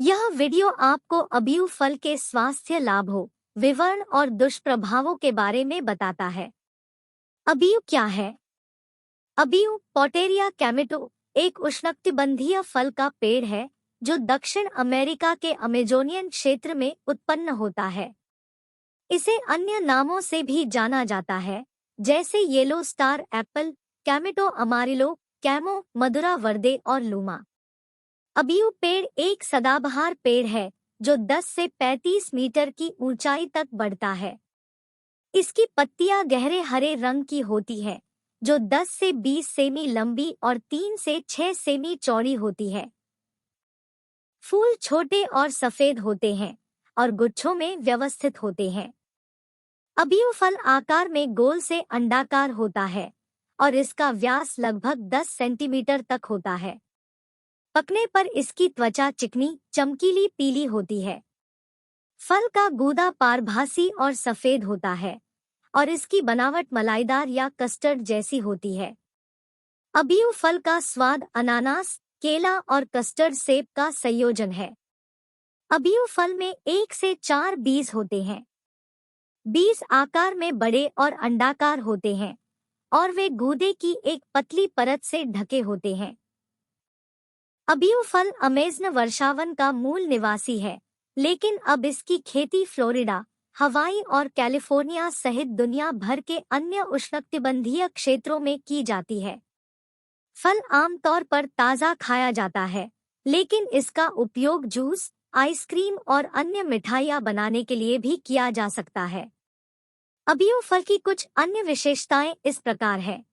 यह वीडियो आपको अबियू फल के स्वास्थ्य लाभों, विवरण और दुष्प्रभावों के बारे में बताता है। अबियू क्या है? अबियू पोटेरिया कैमेटो एक उष्णकटिबंधीय फल का पेड़ है जो दक्षिण अमेरिका के अमेजोनियन क्षेत्र में उत्पन्न होता है। इसे अन्य नामों से भी जाना जाता है, जैसे yellow star apple, Camote Amarillo, Camo, Madura Verde और लूमा। अबियू पेड़ एक सदाबहार पेड़ है जो 10 से 35 मीटर की ऊंचाई तक बढ़ता है। इसकी पत्तियां गहरे हरे रंग की होती है, जो 10 से 20 सेमी लंबी और 3 से 6 सेमी चौड़ी होती है। फूल छोटे और सफेद होते हैं और गुच्छों में व्यवस्थित होते हैं। अबियू फल आकार में गोल से अंडाकार होता है और इसका व्यास लगभग 10 सेंटीमीटर तक होता है। पकने पर इसकी त्वचा चिकनी, चमकीली पीली होती है। फल का गूदा पारभासी और सफेद होता है और इसकी बनावट मलाईदार या कस्टर्ड जैसी होती है। अबियू फल का स्वाद अनानास, केला और कस्टर्ड सेब का संयोजन है। अबियू फल में 1 से 4 बीज होते हैं। बीज आकार में बड़े और अंडाकार होते हैं और वे गूदे की एक पतली परत से ढके होते हैं। अबियू फल अमेज़न वर्षावन का मूल निवासी है, लेकिन अब इसकी खेती फ्लोरिडा, हवाई और कैलिफोर्निया सहित दुनिया भर के अन्य उष्णकटिबंधीय क्षेत्रों में की जाती है। फल आमतौर पर ताज़ा खाया जाता है, लेकिन इसका उपयोग जूस, आइसक्रीम और अन्य मिठाइयाँ बनाने के लिए भी किया जा सकता है। अबियू फल की कुछ अन्य विशेषताएं इस प्रकार है।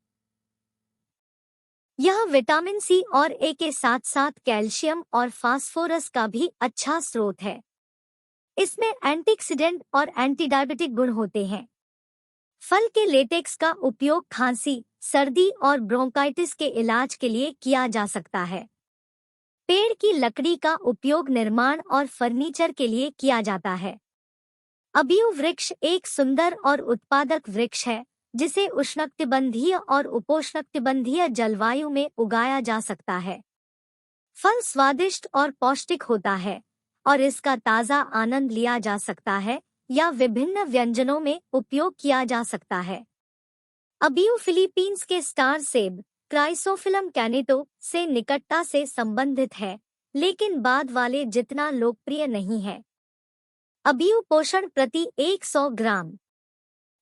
यह विटामिन सी और ए के साथ साथ कैल्शियम और फास्फोरस का भी अच्छा स्रोत है। इसमें एंटीऑक्सीडेंट और एंटीडायबिटिक गुण होते हैं। फल के लेटेक्स का उपयोग खांसी, सर्दी और ब्रोंकाइटिस के इलाज के लिए किया जा सकता है। पेड़ की लकड़ी का उपयोग निर्माण और फर्नीचर के लिए किया जाता है। अबियू वृक्ष एक सुंदर और उत्पादक वृक्ष है, जिसे उष्णकटिबंधीय और उपोष्णकटिबंधीय जलवायु में उगाया जा सकता है। फल स्वादिष्ट और पौष्टिक होता है और इसका ताज़ा आनंद लिया जा सकता है या विभिन्न व्यंजनों में उपयोग किया जा सकता है। अबियू फिलीपींस के स्टार सेब, क्राइसोफिलम कैनिटो से निकटता से संबंधित है, लेकिन बाद वाले जितना लोकप्रिय नहीं है। अबियू पोषण प्रति 100 ग्राम।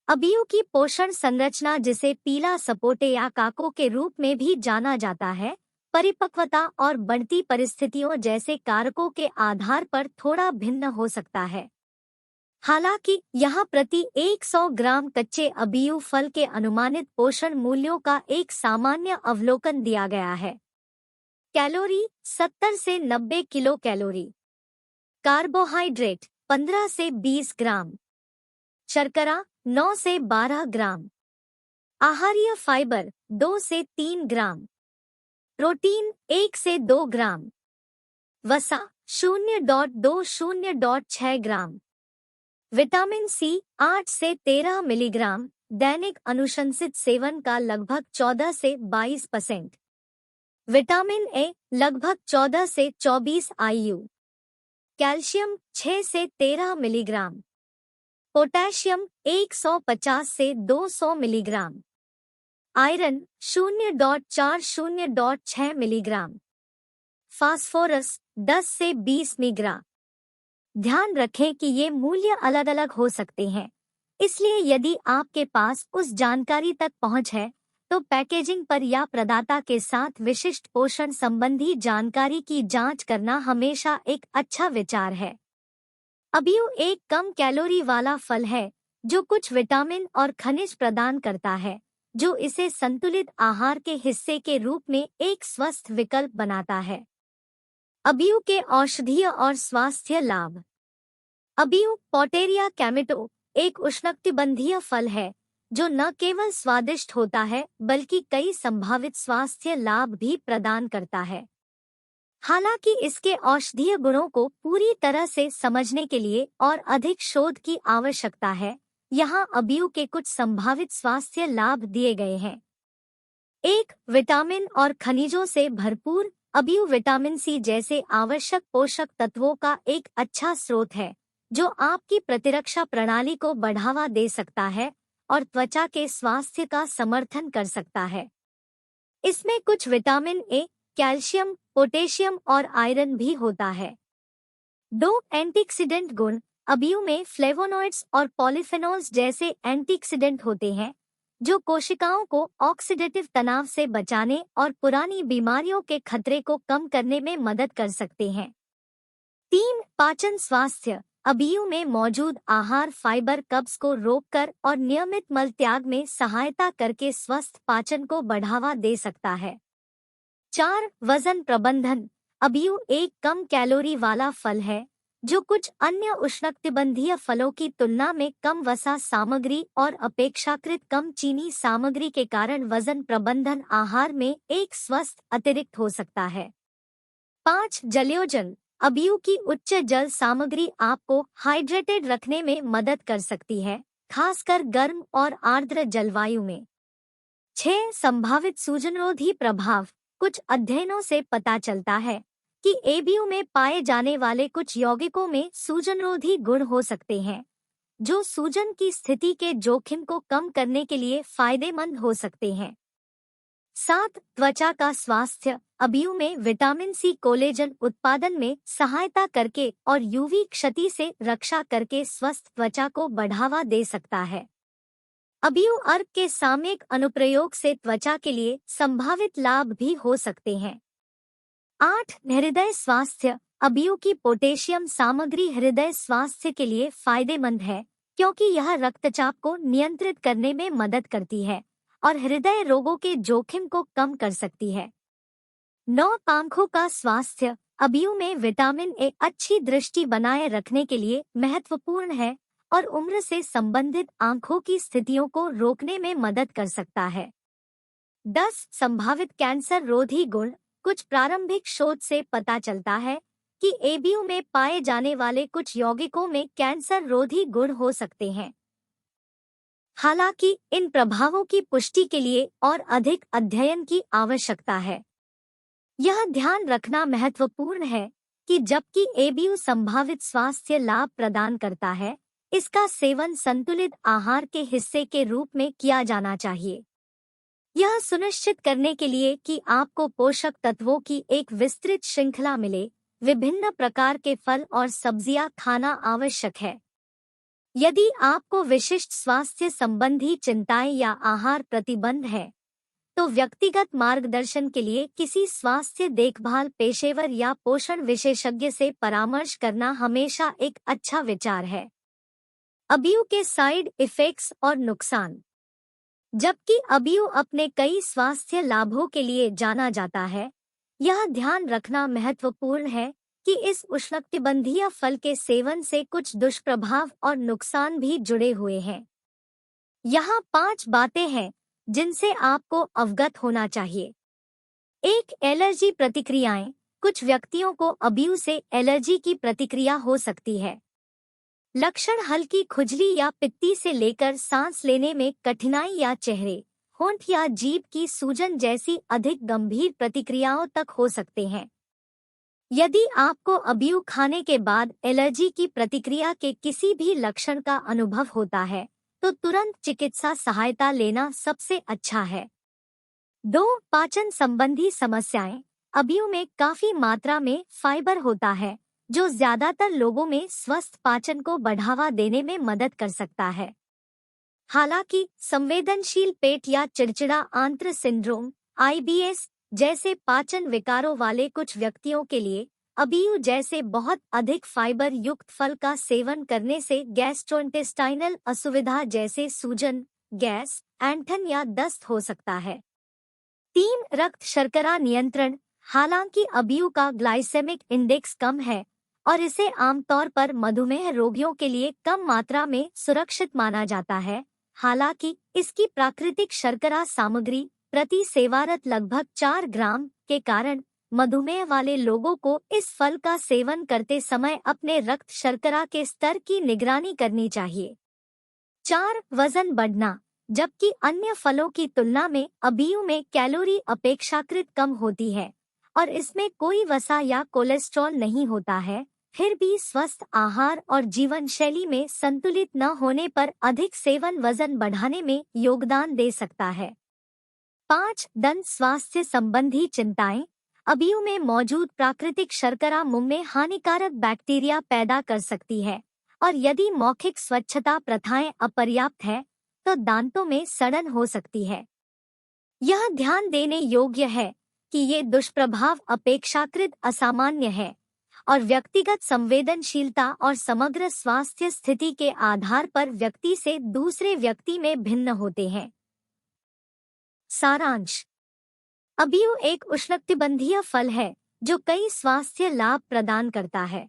अबियू की पोषण संरचना, जिसे पीला सपोटे या काको के रूप में भी जाना जाता है, परिपक्वता और बढ़ती परिस्थितियों जैसे कारकों के आधार पर थोड़ा भिन्न हो सकता है। हालांकि यहाँ प्रति 100 ग्राम कच्चे अबियू फल के अनुमानित पोषण मूल्यों का एक सामान्य अवलोकन दिया गया है। कैलोरी 70 से 90 किलो कैलोरी। कार्बोहाइड्रेट 15 से 20 ग्राम। शर्करा 9 से 12 ग्राम। आहारीय फाइबर 2 से 3 ग्राम। प्रोटीन 1 से 2 ग्राम। वसा 0.20.6 ग्राम। विटामिन सी 8 से 13 मिलीग्राम, दैनिक अनुशंसित सेवन का लगभग 14 से 22%। विटामिन ए लगभग 14 से 24 IU। कैल्शियम 6 से 13 मिलीग्राम। पोटेशियम 150 से 200 मिलीग्राम। Iron 0.40.6 milligram. फास्फोरस 10 से 20 मिलीग्राम। ध्यान रखें कि ये मूल्य अलग अलग हो सकते हैं, इसलिए यदि आपके पास उस जानकारी तक पहुंच है, तो पैकेजिंग पर या प्रदाता के साथ विशिष्ट पोषण संबंधी जानकारी की जांच करना हमेशा एक अच्छा विचार है। अबियू एक कम कैलोरी वाला फल है जो कुछ विटामिन और खनिज प्रदान करता है, जो इसे संतुलित आहार के हिस्से के रूप में एक स्वस्थ विकल्प बनाता है। अबियू के औषधीय और स्वास्थ्य लाभ। अबियू पोटेरिया कैमेटो एक उष्णकटिबंधीय फल है जो न केवल स्वादिष्ट होता है बल्कि कई संभावित स्वास्थ्य लाभ भी प्रदान करता है। हालांकि इसके औषधीय गुणों को पूरी तरह से समझने के लिए और अधिक शोध की आवश्यकता है। यहाँ अबियू के कुछ संभावित स्वास्थ्य लाभ दिए गए हैं। 1. विटामिन और खनिजों से भरपूर, अबीयू विटामिन सी जैसे आवश्यक पोषक तत्वों का एक अच्छा स्रोत है, जो आपकी प्रतिरक्षा प्रणाली को बढ़ावा दे सकता है और त्वचा के स्वास्थ्य का समर्थन कर सकता है। इसमें कुछ विटामिन ए, कैल्शियम, पोटेशियम और आयरन भी होता है। 2 एंटीऑक्सीडेंट गुण। अबीयू में फ्लेवोनॉइड्स और पॉलीफेनोल्स जैसे एंटीऑक्सीडेंट होते हैं, जो कोशिकाओं को ऑक्सीडेटिव तनाव से बचाने और पुरानी बीमारियों के खतरे को कम करने में मदद कर सकते हैं। 3 पाचन स्वास्थ्य। अबीयू में मौजूद आहार फाइबर कब्ज को रोककर और नियमित मल त्याग में सहायता करके स्वस्थ पाचन को बढ़ावा दे सकता है। 4 वजन प्रबंधन। अबीयू एक कम कैलोरी वाला फल है, जो कुछ अन्य उष्णकटिबंधीय फलों की तुलना में कम वसा सामग्री और अपेक्षाकृत कम चीनी सामग्री के कारण वजन प्रबंधन आहार में एक स्वस्थ अतिरिक्त हो सकता है। 5 जलयोजन। अबीयू की उच्च जल सामग्री आपको हाइड्रेटेड रखने में मदद कर सकती है, खासकर गर्म और आर्द्र जलवायु में। 6 संभावित सूजनरोधी प्रभाव। कुछ अध्ययनों से पता चलता है कि एबीयू में पाए जाने वाले कुछ यौगिकों में सूजनरोधी गुण हो सकते हैं, जो सूजन की स्थिति के जोखिम को कम करने के लिए फायदेमंद हो सकते हैं। 7 त्वचा का स्वास्थ्य। अबीयू में विटामिन सी कोलेजन उत्पादन में सहायता करके और यूवी क्षति से रक्षा करके स्वस्थ त्वचा को बढ़ावा दे सकता है। अबीयू अर्क के सामयिक अनुप्रयोग से त्वचा के लिए संभावित लाभ भी हो सकते हैं। 8 हृदय स्वास्थ्य। अबीयू की पोटेशियम सामग्री हृदय स्वास्थ्य के लिए फायदेमंद है, क्योंकि यह रक्तचाप को नियंत्रित करने में मदद करती है और हृदय रोगों के जोखिम को कम कर सकती है। 9 आंखों का स्वास्थ्य। अबीयू में विटामिन ए अच्छी दृष्टि बनाए रखने के लिए महत्वपूर्ण है और उम्र से संबंधित आंखों की स्थितियों को रोकने में मदद कर सकता है। 10 संभावित कैंसर रोधी गुण। कुछ प्रारंभिक शोध से पता चलता है कि एबीयू में पाए जाने वाले कुछ यौगिकों में कैंसर रोधी गुण हो सकते हैं। हालांकि इन प्रभावों की पुष्टि के लिए और अधिक अध्ययन की आवश्यकता है। यह ध्यान रखना महत्वपूर्ण है कि जबकि एबीयू संभावित स्वास्थ्य लाभ प्रदान करता है, इसका सेवन संतुलित आहार के हिस्से के रूप में किया जाना चाहिए। यह सुनिश्चित करने के लिए कि आपको पोषक तत्वों की एक विस्तृत श्रृंखला मिले, विभिन्न प्रकार के फल और सब्जियां खाना आवश्यक है। यदि आपको विशिष्ट स्वास्थ्य संबंधी चिंताएं या आहार प्रतिबंध है, तो व्यक्तिगत मार्गदर्शन के लिए किसी स्वास्थ्य देखभाल पेशेवर या पोषण विशेषज्ञ से परामर्श करना हमेशा एक अच्छा विचार है। अबीयू के साइड इफेक्ट्स और नुकसान। जबकि अबीयू अपने कई स्वास्थ्य लाभों के लिए जाना जाता है, यह ध्यान रखना महत्वपूर्ण है कि इस उष्णकटिबंधीय फल के सेवन से कुछ दुष्प्रभाव और नुकसान भी जुड़े हुए हैं। यहाँ 5 बातें हैं जिनसे आपको अवगत होना चाहिए। 1 एलर्जी प्रतिक्रियाएं। कुछ व्यक्तियों को अबीयू से एलर्जी की प्रतिक्रिया हो सकती है। लक्षण हल्की खुजली या पित्ती से लेकर सांस लेने में कठिनाई या चेहरे, होंठ या जीभ की सूजन जैसी अधिक गंभीर प्रतिक्रियाओं तक हो सकते हैं। यदि आपको अबीयू खाने के बाद एलर्जी की प्रतिक्रिया के किसी भी लक्षण का अनुभव होता है, तो तुरंत चिकित्सा सहायता लेना सबसे अच्छा है। 2 पाचन संबंधी समस्याएं। अबीयू में काफी मात्रा में फाइबर होता है, जो ज्यादातर लोगों में स्वस्थ पाचन को बढ़ावा देने में मदद कर सकता है। हालांकि संवेदनशील पेट या चिड़चिड़ा आंत्र सिंड्रोम (आईबीएस) जैसे पाचन विकारों वाले कुछ व्यक्तियों के लिए अबीयू जैसे बहुत अधिक फाइबर युक्त फल का सेवन करने से गैस्ट्रोइंटेस्टाइनल असुविधा जैसे सूजन, गैस, ऐंठन या दस्त हो सकता है। 3 रक्त शर्करा नियंत्रण। हालांकि अबीयू का ग्लाइसेमिक इंडेक्स कम है और इसे आमतौर पर मधुमेह रोगियों के लिए कम मात्रा में सुरक्षित माना जाता है, हालांकि इसकी प्राकृतिक शर्करा सामग्री प्रति सेवारत लगभग 4 ग्राम के कारण मधुमेह वाले लोगों को इस फल का सेवन करते समय अपने रक्त शर्करा के स्तर की निगरानी करनी चाहिए। 4 वजन बढ़ना। जबकि अन्य फलों की तुलना में अबीयू में कैलोरी अपेक्षाकृत कम होती है, और इसमें कोई वसा या कोलेस्ट्रॉल नहीं होता है, फिर भी स्वस्थ आहार और जीवन शैली में संतुलित न होने पर अधिक सेवन वजन बढ़ाने में योगदान दे सकता है। 5. दंत स्वास्थ्य संबंधी चिंताएं। अबीयू में मौजूद प्राकृतिक शर्करा मुंह में हानिकारक बैक्टीरिया पैदा कर सकती है और यदि मौखिक स्वच्छता प्रथाएं अपर्याप्त है तो दांतों में सड़न हो सकती है। यह ध्यान देने योग्य है कि ये दुष्प्रभाव अपेक्षाकृत असामान्य है और व्यक्तिगत संवेदनशीलता और समग्र स्वास्थ्य स्थिति के आधार पर व्यक्ति से दूसरे व्यक्ति में भिन्न होते हैं। सारांश। अबीयू एक उष्णकटिबंधीय फल है जो कई स्वास्थ्य लाभ प्रदान करता है।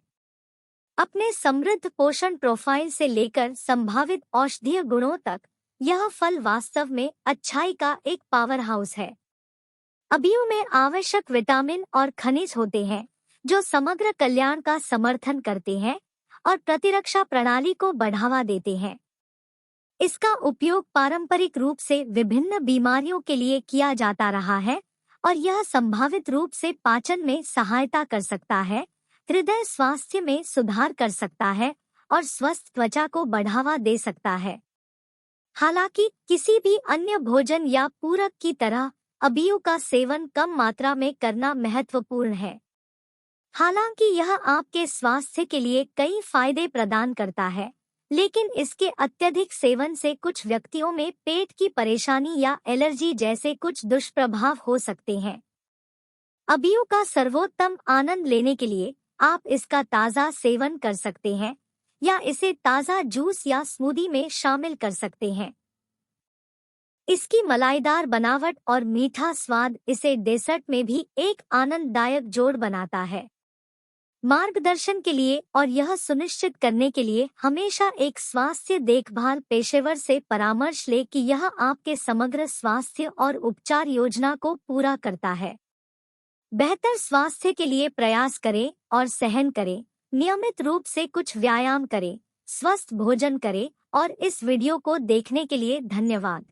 अपने समृद्ध पोषण प्रोफाइल से लेकर संभावित औषधीय गुणों तक यह फल वास्तव में अच्छाई का एक पावर हाउस है। अबीयू में आवश्यक विटामिन और खनिज होते हैं जो समग्र कल्याण का समर्थन करते हैं और प्रतिरक्षा प्रणाली को बढ़ावा देते हैं। इसका उपयोग पारंपरिक रूप से विभिन्न बीमारियों के लिए किया जाता रहा है और यह संभावित रूप से पाचन में सहायता कर सकता है, हृदय स्वास्थ्य में सुधार कर सकता है और स्वस्थ त्वचा को बढ़ावा दे सकता है। हालांकि किसी भी अन्य भोजन या पूरक की तरह अबीयू का सेवन कम मात्रा में करना महत्वपूर्ण है। हालांकि यह आपके स्वास्थ्य के लिए कई फायदे प्रदान करता है, लेकिन इसके अत्यधिक सेवन से कुछ व्यक्तियों में पेट की परेशानी या एलर्जी जैसे कुछ दुष्प्रभाव हो सकते हैं। अबीयू का सर्वोत्तम आनंद लेने के लिए आप इसका ताज़ा सेवन कर सकते हैं या इसे ताज़ा जूस या स्मूदी में शामिल कर सकते हैं। इसकी मलाईदार बनावट और मीठा स्वाद इसे डेसर्ट में भी एक आनंददायक जोड़ बनाता है। मार्गदर्शन के लिए और यह सुनिश्चित करने के लिए हमेशा एक स्वास्थ्य देखभाल पेशेवर से परामर्श लें कि यह आपके समग्र स्वास्थ्य और उपचार योजना को पूरा करता है। बेहतर स्वास्थ्य के लिए प्रयास करें और सहन करें, नियमित रूप से कुछ व्यायाम करें, स्वस्थ भोजन करें और इस वीडियो को देखने के लिए धन्यवाद।